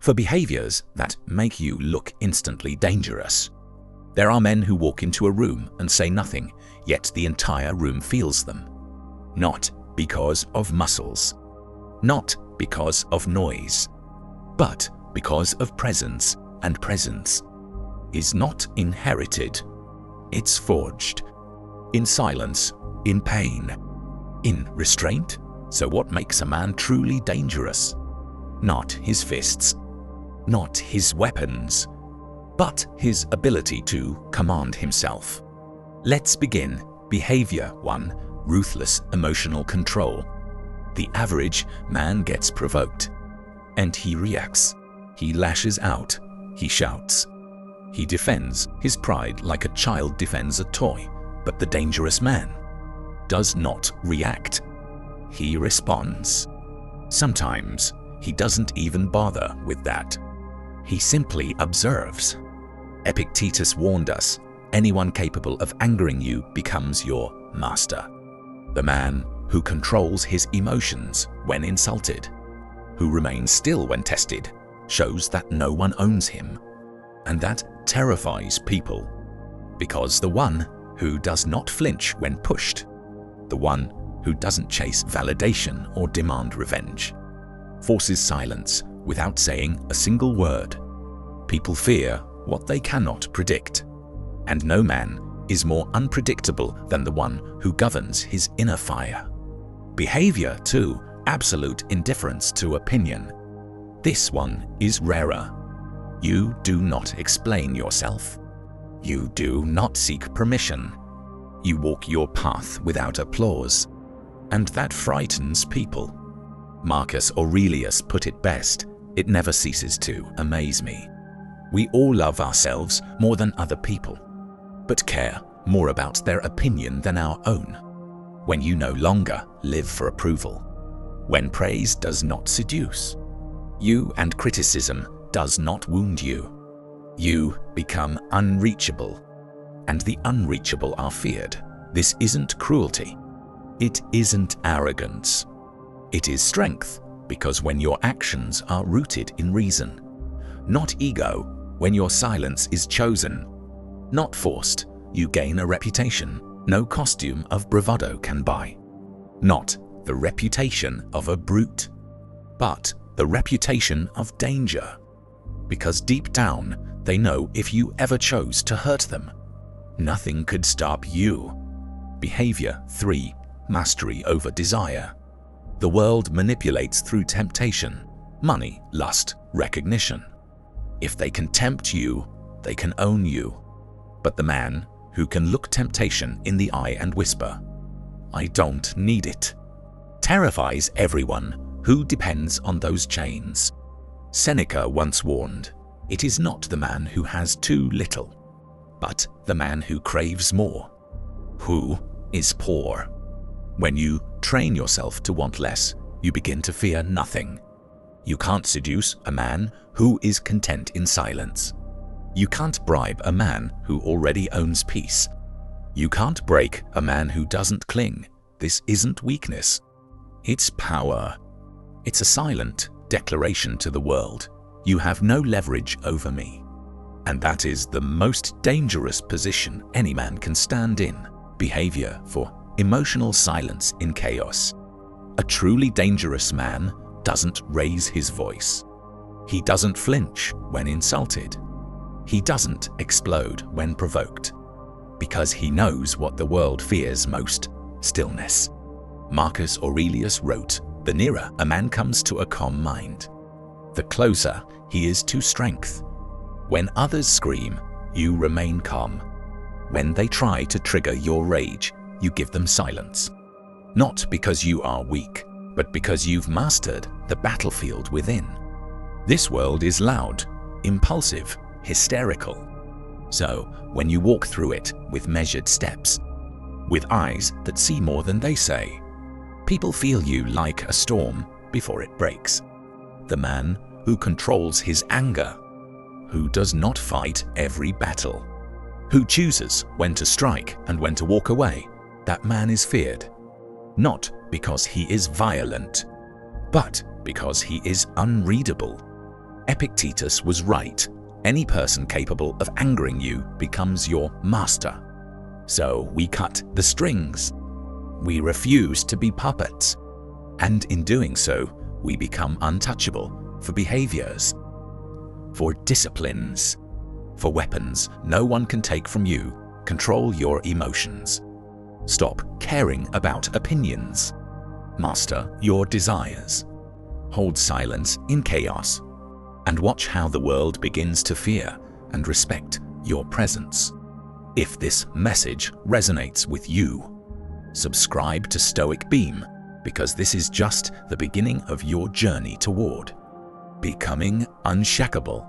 for behaviors that make you look instantly dangerous. There are men who walk into a room and say nothing, yet the entire room feels them. Not because of muscles, not because of noise, but because of presence, and presence is not inherited. It's forged. In silence, in pain, in restraint. So what makes a man truly dangerous? Not his fists, not his weapons, but his ability to command himself. Let's begin. Behavior 1. Ruthless emotional control. The average man gets provoked, and he reacts. He lashes out. He shouts. He defends his pride like a child defends a toy. But the dangerous man does not react. He responds. Sometimes he doesn't even bother with that. He simply observes. Epictetus warned us, anyone capable of angering you becomes your master. The man who controls his emotions when insulted, who remains still when tested, shows that no one owns him. And that terrifies people. Because the one who does not flinch when pushed, the one who doesn't chase validation or demand revenge, forces silence without saying a single word. People fear what they cannot predict, and no man is more unpredictable than the one who governs his inner fire. Behavior 2. Absolute indifference to opinion. This one is rarer. You do not explain yourself. You do not seek permission. You walk your path without applause, and that frightens people. Marcus Aurelius put it best, it never ceases to amaze me. We all love ourselves more than other people, but care more about their opinion than our own. When you no longer live for approval, when praise does not seduce you and criticism does not wound you, you become unreachable, and the unreachable are feared. This isn't cruelty. It isn't arrogance. It is strength, because when your actions are rooted in reason, not ego, when your silence is chosen, not forced, you gain a reputation no costume of bravado can buy. Not the reputation of a brute, but the reputation of danger. Because deep down, they know if you ever chose to hurt them, nothing could stop you. Behavior 3. Mastery over desire. The world manipulates through temptation, money, lust, recognition. If they can tempt you, they can own you. But the man who can look temptation in the eye and whisper, "I don't need it," terrifies everyone who depends on those chains. Seneca once warned, "It is not the man who has too little, but the man who craves more, who is poor." When you train yourself to want less, you begin to fear nothing. You can't seduce a man who is content in silence. You can't bribe a man who already owns peace. You can't break a man who doesn't cling. This isn't weakness. It's power. It's a silent declaration to the world. You have no leverage over me. And that is the most dangerous position any man can stand in. Behavior for emotional silence in chaos. A truly dangerous man doesn't raise his voice. He doesn't flinch when insulted. He doesn't explode when provoked. Because he knows what the world fears most: stillness. Marcus Aurelius wrote, "The nearer a man comes to a calm mind, the closer he is to strength." When others scream, you remain calm. When they try to trigger your rage, you give them silence. Not because you are weak, but because you've mastered the battlefield within. This world is loud, impulsive, hysterical. So, when you walk through it with measured steps, with eyes that see more than they say, people feel you like a storm before it breaks. The man who controls his anger, who does not fight every battle, who chooses when to strike and when to walk away, that man is feared. Not because he is violent, but because he is unreadable. Epictetus was right. Any person capable of angering you becomes your master. So we cut the strings. We refuse to be puppets. And in doing so, we become untouchable for behaviors, for disciplines, for weapons no one can take from you. Control your emotions. Stop caring about opinions. Master your desires. Hold silence in chaos. And watch how the world begins to fear and respect your presence. If this message resonates with you, subscribe to Stoic Beam, because this is just the beginning of your journey toward becoming unshackable.